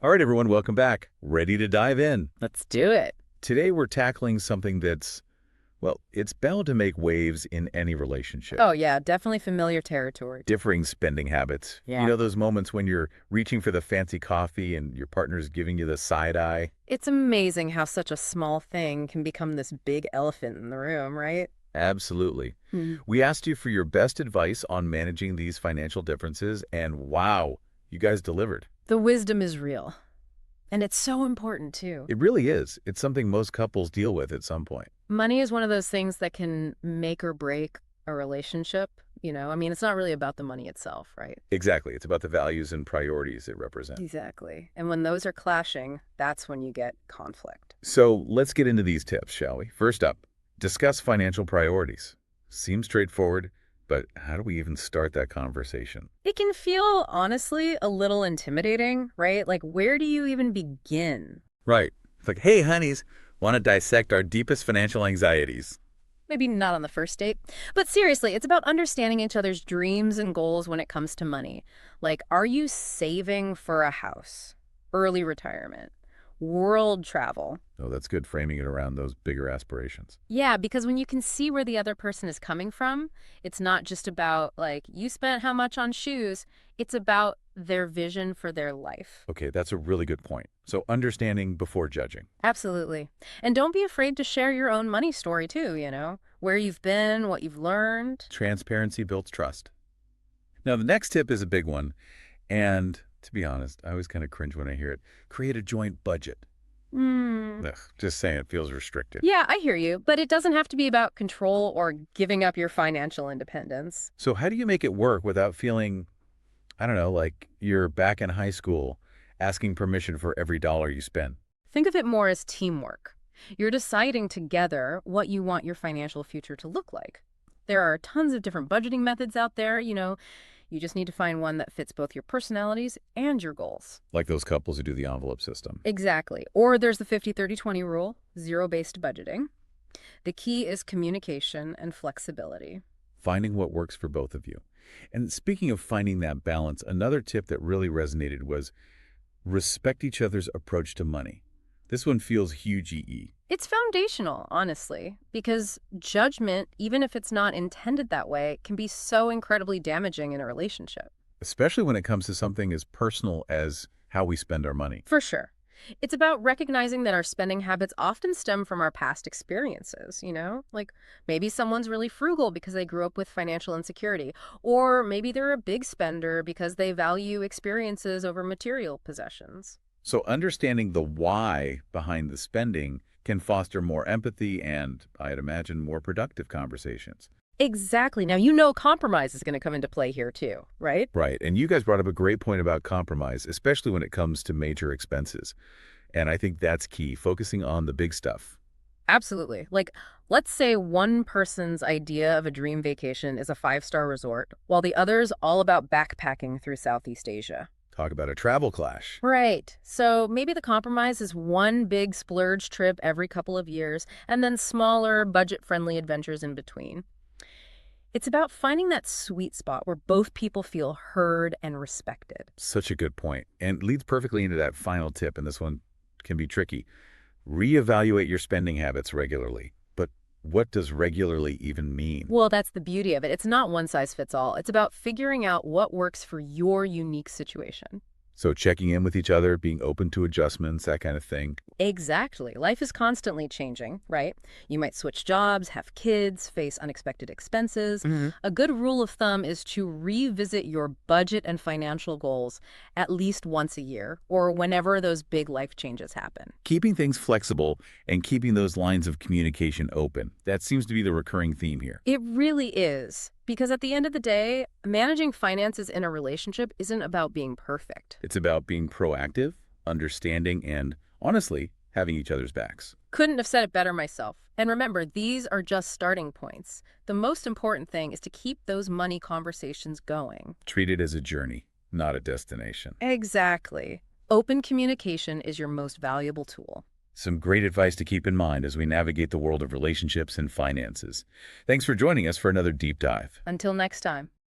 All right, everyone, welcome back. Ready to dive in. Let's do it. Today, we're tackling something that's, well, it's bound to make waves in any relationship. Oh, yeah, definitely familiar territory. Differing spending habits. You Yeah. know those moments when you're reaching for the fancy coffee and your partner's giving you the side eye? It's amazing how such a small thing can become this big elephant in the room, right? Absolutely. Hmm. We asked you for your best advice on managing these financial differences, and wow, you guys delivered. The wisdom is real. And it's so important, too. It really is. It's something most couples deal with at some point. Money is one of those things that can make or break a relationship. I mean, it's not really about the money itself, right? Exactly. It's about the values and priorities it represents. Exactly. And when those are clashing, that's when you get conflict. So let's get into these tips, shall we? First up, discuss financial priorities. Seems straightforward, but how do we even start that conversation? It can feel, honestly, a little intimidating, right? Like, where do you even begin? Right. It's like, hey, honeys, want to dissect our deepest financial anxieties? Maybe not on the first date. But seriously, it's about understanding each other's dreams and goals when it comes to money. Like, are you saving for a house, early retirement, world travel? Oh, that's good framing it around those bigger aspirations. Yeah, because when you can see where the other person is coming from, it's not just about, like, you spent how much on shoes. It's about their vision for their life. Okay, that's a really good point. So understanding before judging. Absolutely. And don't be afraid to share your own money story, too, where you've been, what you've learned. Transparency builds trust. Now, the next tip is a big one. And to be honest, I always kind of cringe when I hear it. Create a joint budget. Hmm. Ugh, just saying it feels restrictive. Yeah, I hear you, but it doesn't have to be about control or giving up your financial independence. So how do you make it work without feeling, I don't know, like you're back in high school asking permission for every dollar you spend? Think of it more as teamwork. You're deciding together what you want your financial future to look like. There are tons of different budgeting methods out there, you just need to find one that fits both your personalities and your goals. Like those couples who do the envelope system. Exactly. Or there's the 50-30-20 rule, zero-based budgeting. The key is communication and flexibility. Finding what works for both of you. And speaking of finding that balance, another tip that really resonated was respect each other's approach to money. This one feels huge EE. It's foundational, honestly, because judgment, even if it's not intended that way, can be so incredibly damaging in a relationship. Especially when it comes to something as personal as how we spend our money. For sure. It's about recognizing that our spending habits often stem from our past experiences, Like maybe someone's really frugal because they grew up with financial insecurity, or maybe they're a big spender because they value experiences over material possessions. So understanding the why behind the spending can foster more empathy and, I'd imagine, more productive conversations. Exactly. Now, compromise is going to come into play here too, right? Right. And you guys brought up a great point about compromise, especially when it comes to major expenses. And I think that's key, focusing on the big stuff. Absolutely. Like, let's say one person's idea of a dream vacation is a five-star resort, while the other's all about backpacking through Southeast Asia. Talk about a travel clash. Right. So maybe the compromise is one big splurge trip every couple of years, and then smaller, budget-friendly adventures in between. It's about finding that sweet spot where both people feel heard and respected. Such a good point. And leads perfectly into that final tip, and this one can be tricky. Reevaluate your spending habits regularly. But what does regularly even mean? Well, that's the beauty of it. It's not one size fits all. It's about figuring out what works for your unique situation. So checking in with each other, being open to adjustments, that kind of thing. Exactly. Life is constantly changing, right? You might switch jobs, have kids, face unexpected expenses. A good rule of thumb is to revisit your budget and financial goals at least once a year or whenever those big life changes happen. Keeping things flexible and keeping those lines of communication open. That seems to be the recurring theme here. It really is. Because at the end of the day, managing finances in a relationship isn't about being perfect. It's about being proactive, understanding, and, honestly, having each other's backs. Couldn't have said it better myself. And remember, these are just starting points. The most important thing is to keep those money conversations going. Treat it as a journey, not a destination. Exactly. Open communication is your most valuable tool. Some great advice to keep in mind as we navigate the world of relationships and finances. Thanks for joining us for another deep dive. Until next time.